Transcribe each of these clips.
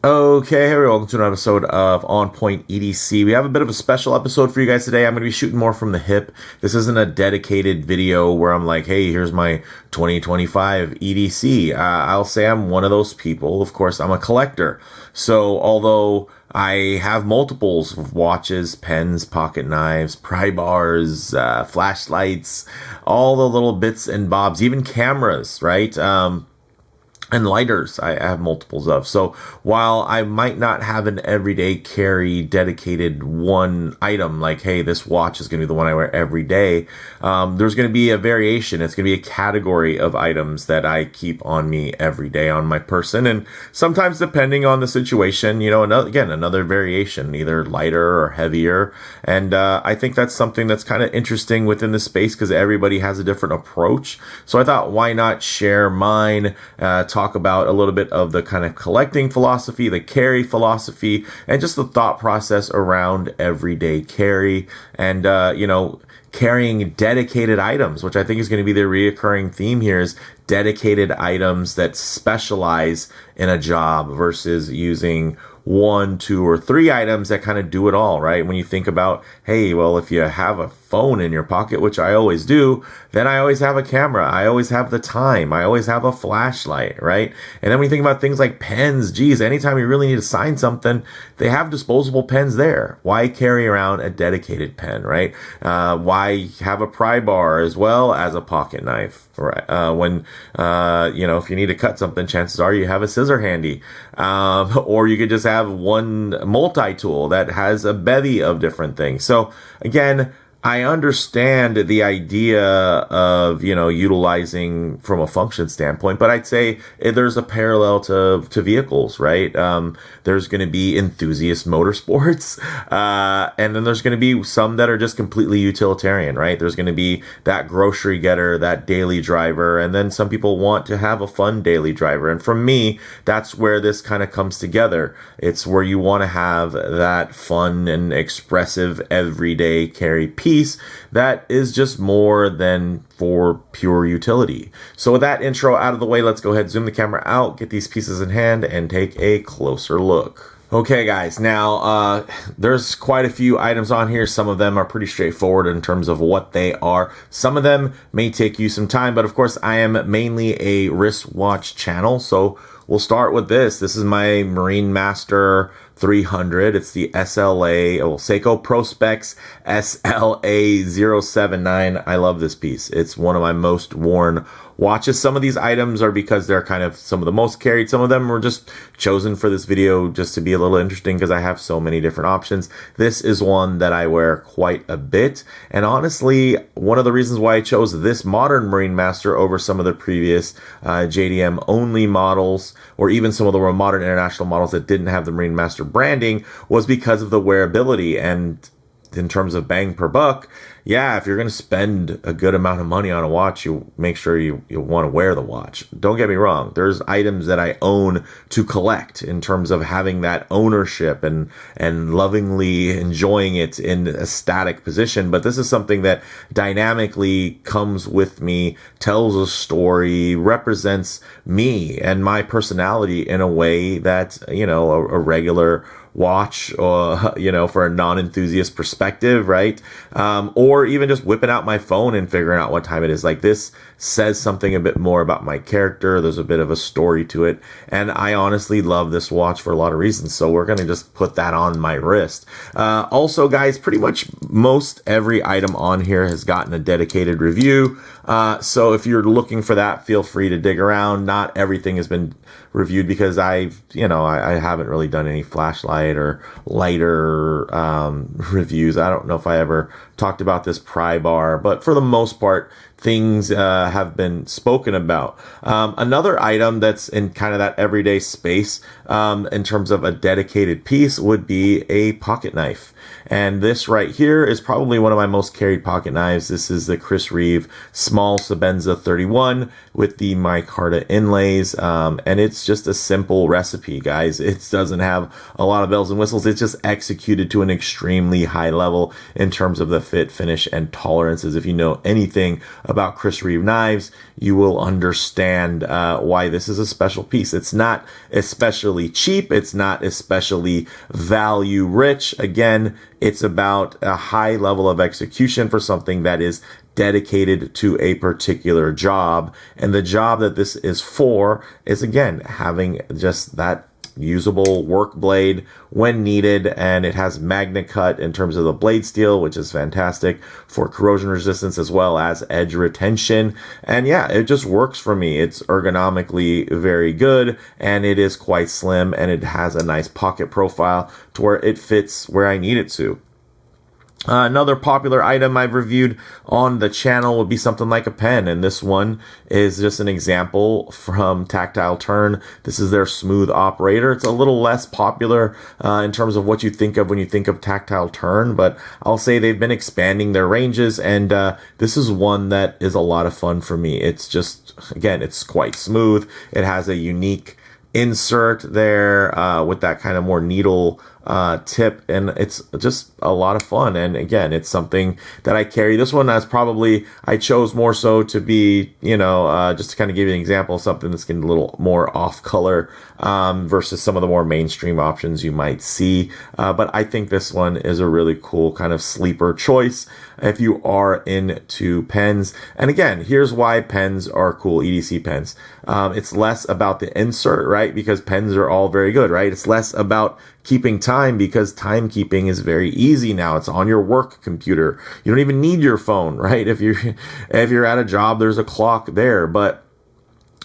Okay, hey, welcome to another episode of On Point EDC. We have a bit of a special episode for you guys today. I'm going to be shooting more from the hip. This isn't a dedicated video where I'm like, hey, here's my 2025 EDC. I'll say I'm one of those people. Of course, I'm a collector. So although I have multiples of watches, pens, pocket knives, pry bars, flashlights, all the little bits and bobs, even cameras, right? And lighters I have multiples of. So while I might not have an everyday carry dedicated one item, like, hey, this watch is going to be the one I wear every day, there's going to be a variation. It's going to be a category of items that I keep on me every day on my person. And sometimes depending on the situation, you know, another variation, either lighter or heavier. And I think that's something that's kind of interesting within the space because everybody has a different approach. So I thought, why not share mine, talk about a little bit of the kind of collecting philosophy, the carry philosophy, and just the thought process around everyday carry and, carrying dedicated items, which I think is going to be the reoccurring theme here, is dedicated items that specialize in a job versus using one, two, or three items that kind of do it all, right? When you think about, hey, well, if you have a phone in your pocket, which I always do, then I always have a camera. I always have the time. I always have a flashlight, right? And then when you think about things like pens, geez, anytime you really need to sign something, they have disposable pens there. Why carry around a dedicated pen, right? Why have a pry bar as well as a pocket knife, right? If you need to cut something, chances are you have a scissor handy. Or you could just have one multi-tool that has a bevy of different things. So again, I understand the idea of, utilizing from a function standpoint, but I'd say there's a parallel to vehicles, right? There's going to be enthusiast motorsports, and then there's going to be some that are just completely utilitarian, right? There's going to be that grocery getter, that daily driver, and then some people want to have a fun daily driver. And for me, that's where this kind of comes together. It's where you want to have that fun and expressive everyday carry piece that is just more than for pure utility. So with that intro out of the way, let's go ahead, zoom the camera out, get these pieces in hand, and take a closer look. Okay, guys, now there's quite a few items on here. Some of them are pretty straightforward in terms of what they are. Some of them may take you some time, but of course, I am mainly a wristwatch channel, so we'll start with this. This is my Marinemaster 300. It's the Seiko Prospex SLA079. I love this piece. It's one of my most worn watches. Some of these items are because they're kind of some of the most carried. Some of them were just chosen for this video just to be a little interesting because I have so many different options. This is one that I wear quite a bit. And honestly, one of the reasons why I chose this modern Marinemaster over some of the previous JDM only models, or even some of the more modern international models that didn't have the Marinemaster branding, was because of the wearability. And in terms of bang per buck, yeah, if you're going to spend a good amount of money on a watch, you make sure you want to wear the watch. Don't get me wrong. There's items that I own to collect in terms of having that ownership and lovingly enjoying it in a static position. But this is something that dynamically comes with me, tells a story, represents me and my personality in a way that, a regular watch, or for a non-enthusiast perspective, right? Or even just whipping out my phone and figuring out what time it is. Like, this says something a bit more about my character. There's a bit of a story to it, and I honestly love this watch for a lot of reasons. So we're gonna just put that on my wrist. Also, guys, pretty much most every item on here has gotten a dedicated review. So if you're looking for that, feel free to dig around. Not everything has been reviewed because I haven't really done any flashlight or lighter reviews. I don't know if I ever talked about this pry bar, but for the most part, things have been spoken about. Another item that's in kind of that everyday space in terms of a dedicated piece would be a pocket knife. And this right here is probably one of my most carried pocket knives. This is the Chris Reeve Small Sebenza 31 with the micarta inlays. And it's just a simple recipe, guys. It doesn't have a lot of bells and whistles. It's just executed to an extremely high level in terms of the fit, finish, and tolerances. If you know anything about about Chris Reeve knives, you will understand why this is a special piece. It's not especially cheap. It's not especially value rich. Again, it's about a high level of execution for something that is dedicated to a particular job. And the job that this is for is, again, having just that usable work blade when needed, and it has magnet cut in terms of the blade steel, which is fantastic for corrosion resistance as well as edge retention. And yeah, it just works for me. It's ergonomically very good, and it is quite slim, and it has a nice pocket profile to where it fits where I need it to. Another popular item I've reviewed on the channel would be something like a pen, and this one is just an example from Tactile Turn. This is their smooth operator. It's a little less popular in terms of what you think of when you think of Tactile Turn, but I'll say they've been expanding their ranges, and this is one that is a lot of fun for me. It's just, again, it's quite smooth. It has a unique insert there with that kind of more needle tip, and it's just a lot of fun. And again, it's something that I carry. This one as probably I chose more so to be, just to kind of give you an example of something that's getting a little more off color versus some of the more mainstream options you might see. But I think this one is a really cool kind of sleeper choice if you are into pens. And again, here's why pens are cool, EDC pens. It's less about the insert, right? Because pens are all very good, right? It's less about keeping time, because timekeeping is very easy now. It's on your work computer. You don't even need your phone, right? If you're at a job, there's a clock there. But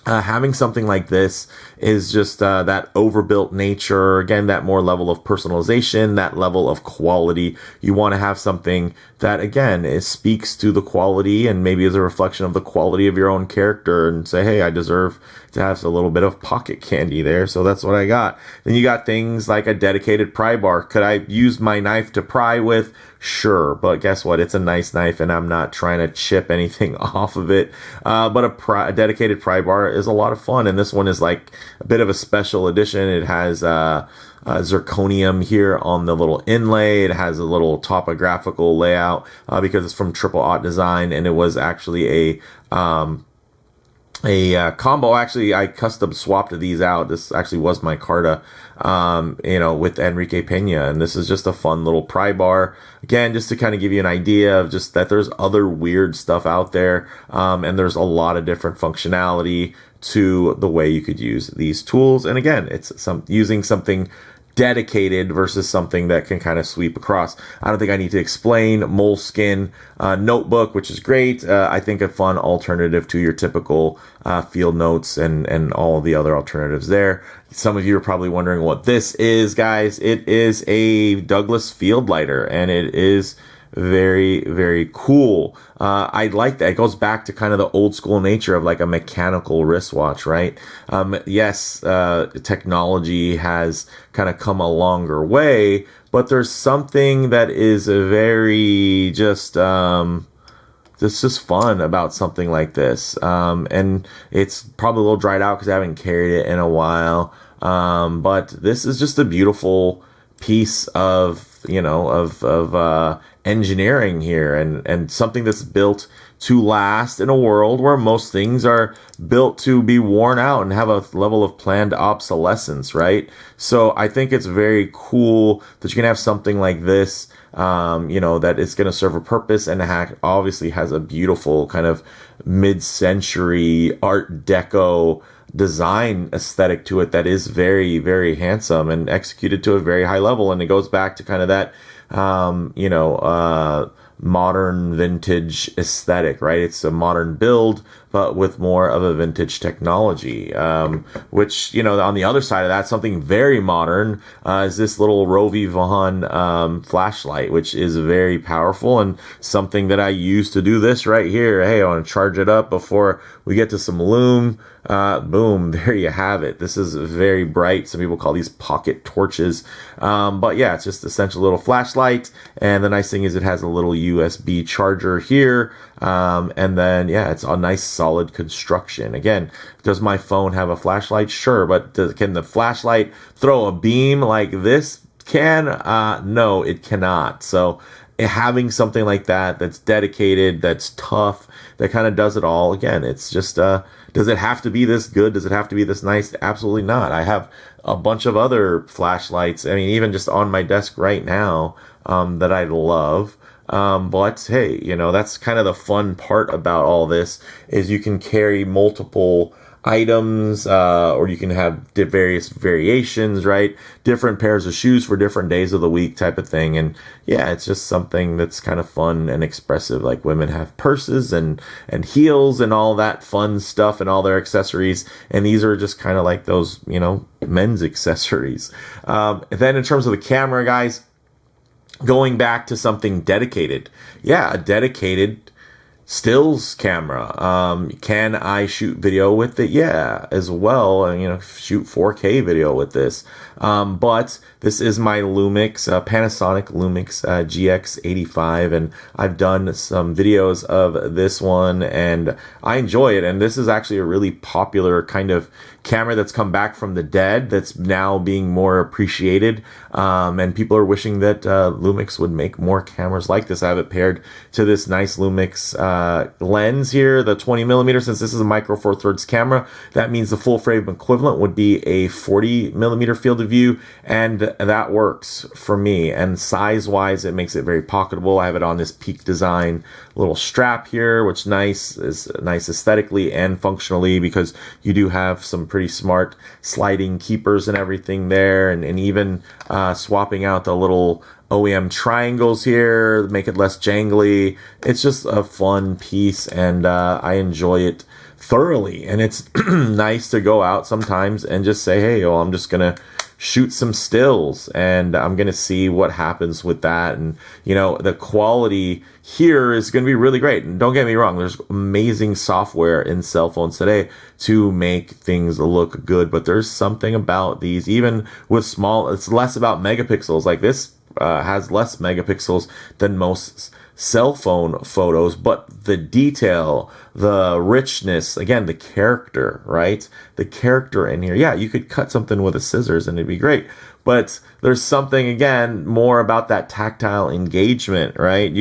having something like this is just that overbuilt nature. Again, that more level of personalization, that level of quality. You want to have something that, again, speaks to the quality and maybe is a reflection of the quality of your own character, and say, hey, I deserve to have a little bit of pocket candy there. So that's what I got. Then you got things like a dedicated pry bar. Could I use my knife to pry with? Sure, but guess what? It's a nice knife, and I'm not trying to chip anything off of it. But a dedicated pry bar is a lot of fun, and this one is like a bit of a special edition. It has zirconium here on the little inlay. It has a little topographical layout because it's from Triple Aught Design, and it was actually a combo. Actually, I custom swapped these out. This actually was my Carta, with Enrique Pena, and this is just a fun little pry bar. Again, just to kind of give you an idea of just that there's other weird stuff out there, and there's a lot of different functionality to the way you could use these tools. And again, it's using something dedicated versus something that can kind of sweep across. I don't think I need to explain Moleskine notebook, which is great. I think a fun alternative to your typical field notes and all the other alternatives there. Some of you are probably wondering what this is, guys. It is a Douglas field lighter, and it is very, very cool. I like that. It goes back to kind of the old school nature of like a mechanical wristwatch, right? Yes, technology has kind of come a longer way, but there's something that is very just fun about something like this. And it's probably a little dried out because I haven't carried it in a while. But this is just a beautiful piece of engineering here, and something that's built to last in a world where most things are built to be worn out and have a level of planned obsolescence, right? So I think it's very cool that you can have something like this, that is going to serve a purpose, and obviously has a beautiful kind of mid-century Art Deco design aesthetic to it that is very, very handsome and executed to a very high level. And it goes back to kind of that, modern vintage aesthetic, right? It's a modern build, but with more of a vintage technology, which, on the other side of that, something very modern is this little Rovi Vaughan flashlight, which is very powerful, and something that I use to do this right here. Hey, I want to charge it up before we get to some loom. Boom, there you have it. This is very bright. Some people call these pocket torches. But yeah, it's just essentially a little flashlight. And the nice thing is it has a little USB charger here. And then, yeah, it's a nice solid construction. Again, does my phone have a flashlight? Sure. But can the flashlight throw a beam like this can? No, it cannot. So having something like that, that's dedicated, that's tough, that kind of does it all. Again, it's just, does it have to be this good? Does it have to be this nice? Absolutely not. I have a bunch of other flashlights. I mean, even just on my desk right now, that I love. But hey, you know, that's kind of the fun part about all this, is you can carry multiple items, or you can have various variations, right? Different pairs of shoes for different days of the week type of thing. And yeah, it's just something that's kind of fun and expressive. Like women have purses and heels and all that fun stuff and all their accessories. And these are just kind of like those, you know, men's accessories. Then in terms of the camera, guys, going back to something dedicated. Yeah, a dedicated stills camera. Can I shoot video with it? Yeah, as well. And, you know, shoot 4K video with this. But this is my Lumix, Panasonic Lumix GX85, and I've done some videos of this one, and I enjoy it. And this is actually a really popular kind of camera that's come back from the dead, that's now being more appreciated, and people are wishing that Lumix would make more cameras like this. I have it paired to this nice Lumix lens here, the 20mm. Since this is a micro four thirds camera, that means the full frame equivalent would be a 40mm field of view, and that works for me. And size wise, it makes it very pocketable. I have it on this Peak Design little strap here, which is nice aesthetically and functionally, because you do have some pretty smart sliding keepers and everything there, and even swapping out the little OEM triangles here, make it less jangly. It's just a fun piece, and I enjoy it thoroughly. And it's nice to go out sometimes and just say, hey, well, I'm just gonna shoot some stills and I'm gonna see what happens with that. And you know, the quality here is gonna be really great. And don't get me wrong, there's amazing software in cell phones today to make things look good, but there's something about these, even with small, it's less about megapixels. Like this has less megapixels than most cell phone photos, but the detail, the richness, again, the character, right? The character in here. Yeah, you could cut something with a scissors and it'd be great, but there's something, again, more about that tactile engagement, right?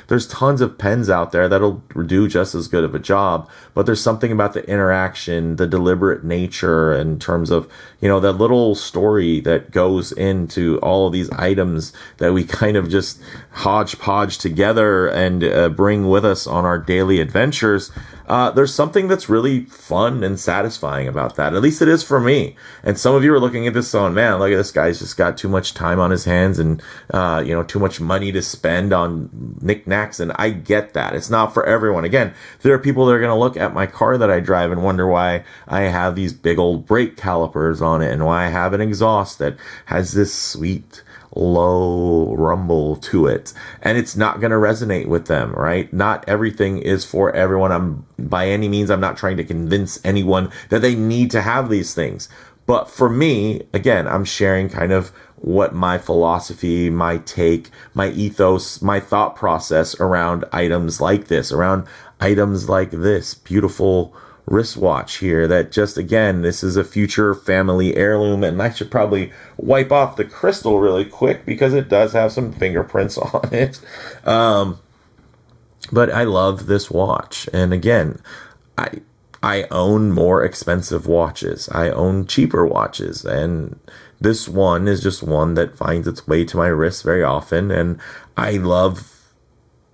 There's tons of pens out there that'll do just as good of a job, but there's something about the interaction, the deliberate nature in terms of, you know, that little story that goes into all of these items that we kind of just hodgepodge together and bring with us on our daily adventures. There's something that's really fun and satisfying about that. At least it is for me. And some of you are looking at this going, man, look at this guy's just got too much time on his hands and, you know, too much money to spend on knickknacks. And I get that. It's not for everyone. Again, there are people that are going to look at my car that I drive and wonder why I have these big old brake calipers on it and why I have an exhaust that has this sweet low rumble to it, and it's not going to resonate with them, right? Not everything is for everyone. By any means, I'm not trying to convince anyone that they need to have these things. But for me, again, I'm sharing kind of what my philosophy, my take, my ethos, my thought process around items like this, around items like this beautiful wristwatch here that just, again, this is a future family heirloom, and I should probably wipe off the crystal really quick because it does have some fingerprints on it. But I love this watch. And again, I own more expensive watches. I own cheaper watches, and this one is just one that finds its way to my wrist very often, and I love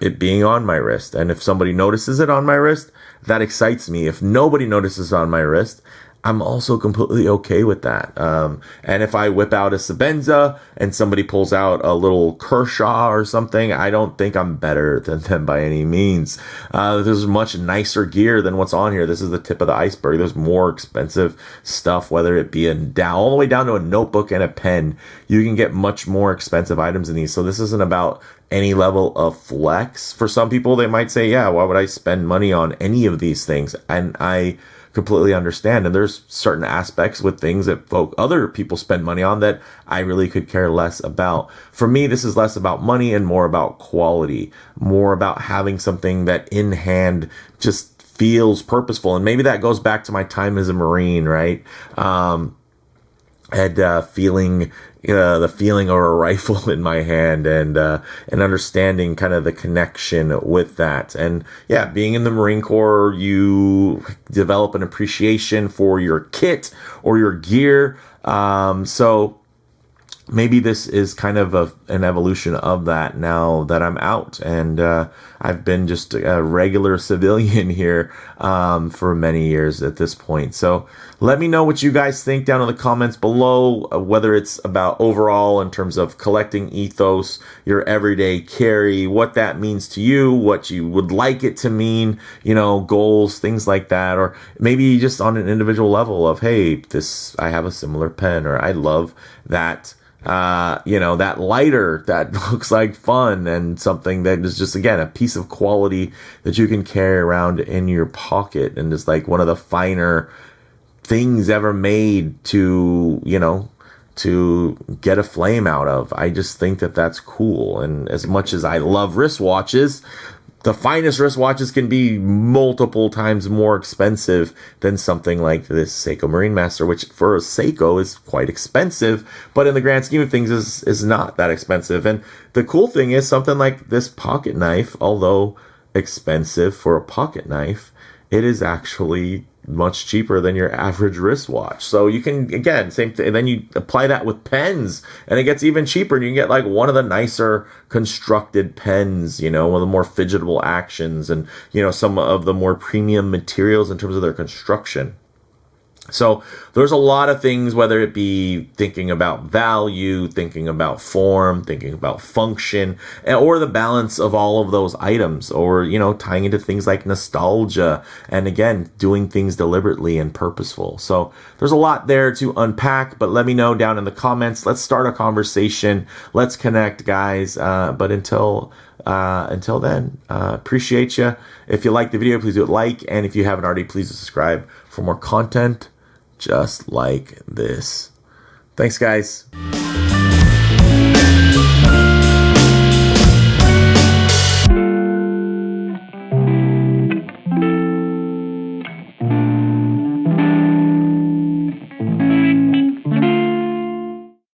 it being on my wrist. And if somebody notices it on my wrist, that excites me. If nobody notices on my wrist, I'm also completely okay with that. And if I whip out a Sabenza and somebody pulls out a little Kershaw or something, I don't think I'm better than them by any means. There's much nicer gear than what's on here. This is the tip of the iceberg. There's more expensive stuff, whether it be all the way down to a notebook and a pen. You can get much more expensive items in these. So this isn't about any level of flex. For some people, they might say, yeah, why would I spend money on any of these things? And I completely understand. And there's certain aspects with things that other people spend money on that I really could care less about. For me, this is less about money and more about quality, more about having something that in hand just feels purposeful. And maybe that goes back to my time as a Marine, right? and feeling the feeling of a rifle in my hand, and understanding kind of the connection with that. And yeah, being in the Marine Corps, you develop an appreciation for your kit or your gear. So maybe this is kind of an evolution of that now that I'm out, and I've been just a regular civilian here for many years at this point. So let me know what you guys think down in the comments below, whether it's about overall in terms of collecting ethos, your everyday carry, what that means to you, what you would like it to mean, you know, goals, things like that, or maybe just on an individual level of, hey, I have a similar pen, or I love that. You know, that lighter that looks like fun, and something that is just, again, a piece of quality that you can carry around in your pocket, and just like one of the finer things ever made to, you know, to get a flame out of. I just think that that's cool. And as much as I love wristwatches, the finest wristwatches can be multiple times more expensive than something like this Seiko Marinemaster, which for a Seiko is quite expensive, but in the grand scheme of things is not that expensive. And the cool thing is, something like this pocket knife, although expensive for a pocket knife, it is actually much cheaper than your average wristwatch. So you can, again, same thing, and then you apply that with pens, and it gets even cheaper, and you can get like one of the nicer constructed pens, you know, one of the more fidgetable actions, and, you know, some of the more premium materials in terms of their construction. So there's a lot of things, whether it be thinking about value, thinking about form, thinking about function, or the balance of all of those items, or, you know, tying into things like nostalgia, and again, doing things deliberately and purposeful. So there's a lot there to unpack, but let me know down in the comments. Let's start a conversation. Let's connect, guys. But until then, appreciate you. If you like the video, please do it like, and if you haven't already, please subscribe for more content just like this. Thanks, guys.